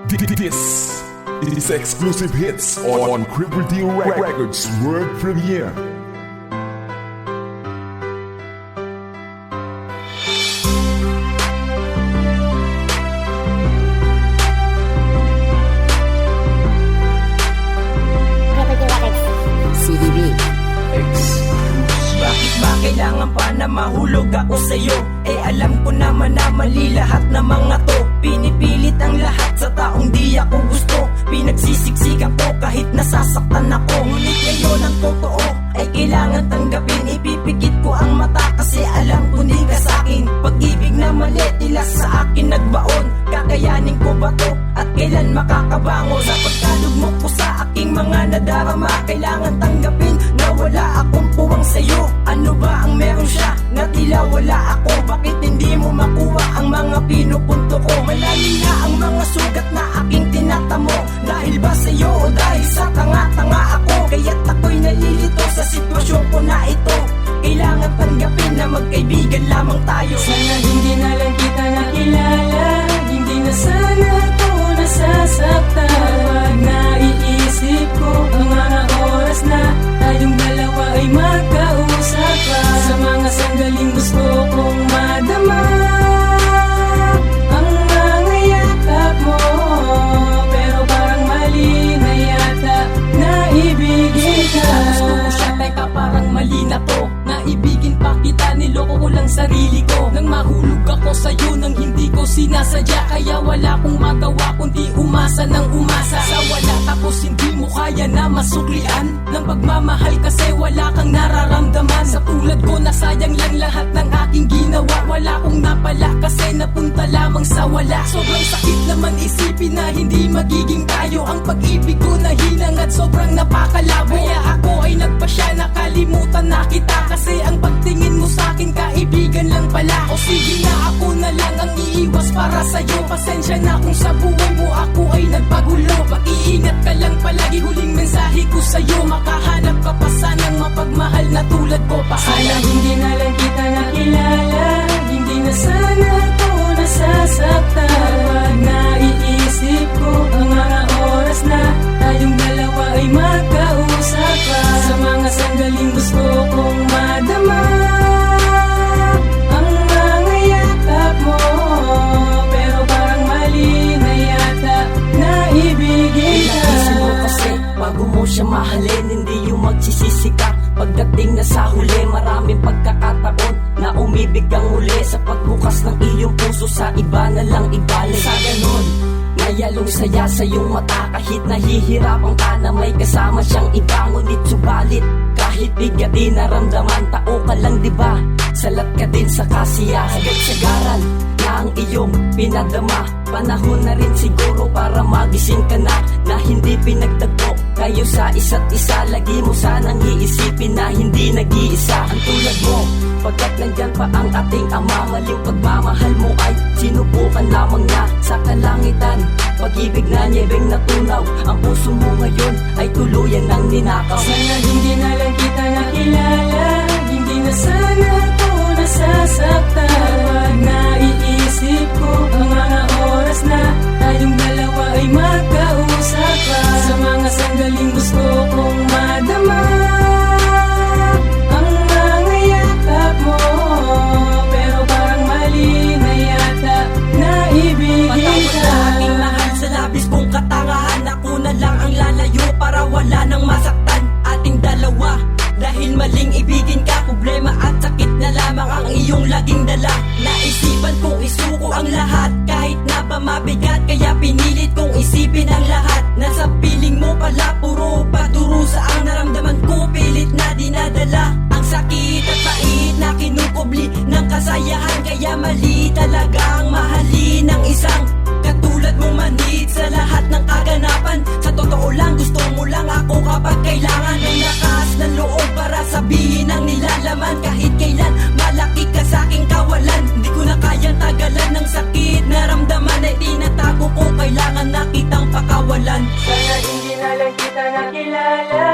This is exclusive hits on Cripple D Records World Premiere. Bakit ba kailangan pa na mahulog ako sa'yo? Eh alam ko naman na mali lahat ng mga to. Pinipilit ang lahat sa taong di ako gusto. Pinagsisiksikan ko kahit nasasaktan ako. Ngunit ngayon ang totoo ay kailangan tanggapin. Ipipikit ko ang mata kasi alam ko di ka sa'kin. Pag-ibig na mali tila sa akin nagbaon. Kakayanin ko ba to? At kailan makakabango? Sa pagkalugmok ko sa aking mga nadarama, kailangan tanggapin na wala akong puwang sa'yo. Ano ba ang meron siya na tila wala ako? Bakit hindi mo makuha ang mga pinupunto ko? Malalim na ang mga sugat na aking tinatamo. Dahil ba sa'yo o dahil sa tanga-tanga ako? Kaya't ako'y nalilito sa sitwasyon ko na ito. Kailangan tanggapin na magkaibigan lamang tayo. Sana hindi na lang kita nakilala, hindi na sana ako nasasaktan. Pag naiisip ko ang mga oras na tayong dalawa ay magkausap pa. Sa mga sandaling gusto kong madama ang mga yakap mo, pero parang mali na yata na ibigin ka. Gusto ko siya, teka parang mali na to. Naibigin pa kita, niloko ko lang sarili ko. Nang mahulog ako sa'yo nang hindi ko sinasadya. Kaya wala akong magawa kundi umasa ng umasa sa wala. Tapos hindi mo kaya na masuklian ng pagmamahal kasi wala kang nararamdaman. Sa tulad ko nasayang lang lahat ng aking ginawa. Wala akong napala kasi napunta lamang sa wala. Sobrang sakit naman isipin na hindi magiging tayo. Ang pag-ibig ko na hinang at sobrang napakalabo. Kaya ako ay nagpasya, nakalimutan na kita. Kasi ang pagtingin mo sa'kin kaibigan lang pala. O sige na, ako na lang ang iiwas para sa'yo. Pasensya na kung sa buhay mo ako ay nagpagulo. Mag-iingat ka lang palagi, huling mensahe ko sa'yo. Makahanap ka pa sanang mapagmahal na tulad ko. Sana hindi na lang kita nakilala, hindi na sana ako nasasaktan. Pag naiisip ko ang mga oras na tayong dalawa ay magkausap pa. Sa mga sandaling gusto kong madama ang mga yakap mo, pero parang mali na yata na ibigin ka. Ilang mo kasi bago mo siya mahalin, hindi yung magsisisi ka. Pagdating na sa huli, maraming pagkakataon na umibig kang uli. Sa pagbukas ng iyong puso sa iba na lang ibalik. Sa ganon, nayalong saya sa iyong mata. Kahit nahihirapan ka na may kasama siyang iba. Ngunit subalit, kahit bigat di naramdaman, tao ka lang diba? Salat ka din sa kasiyahan. Hanggang sagaran na ang iyong pinadama. Panahon na rin siguro para magising ka na, na hindi pinagtagpo kayo sa isa't isa. Lagi mo sanang iisipin na hindi nag-iisa ang tulad mo. Pagkat nandyan pa ang ating ama, maling pagmamahal mo ay sinubukan lamang na sa kalangitan. Pag-ibig na nyebeng natunaw, ang puso mo ngayon ay tuluyan ng ninakaw. Sana hindi na lang kita nakilala, hindi na sana ako nasasaktan. Pag naiisip ko ang mga oras na tayong dalawa ay magkausap pa. Sa mga sandaling gusto kong madama ang mga yakap mo, pero parang mali na yata na ibigin Patawad ka. na aking mahal sa labis kong katangahan. Ako na lang ang lalayo para wala nang masaktan ating dalawa. Dahil maling ibigin ka, problema at sakit na lamang ang iyong laging dala. Naisipan kong isuko ang lahat kahit na pa mabigat. Kaya pinilit kong isipin ang lahat. Nasa piling mo pala, puro padurusa ang naramdaman ko. Pilit na dinadala ang sakit at pait na kinukubli ng kasayahan. Kaya mali talaga ang mahalin ng isang katulad mong manhid sa lahat ng kaganapan. Sa totoo lang, gusto mo lang ako kapag kailangan ng lakas ng loob para sabihin ang nilalaman. Kahit kailan malaki ka sa aking kawalan, hindi ko na kayang tagalan ng sakit. Naramdaman ay tinatago ko, kailangan na kitang pakawalan. Sana hindi na lang kita nakilala,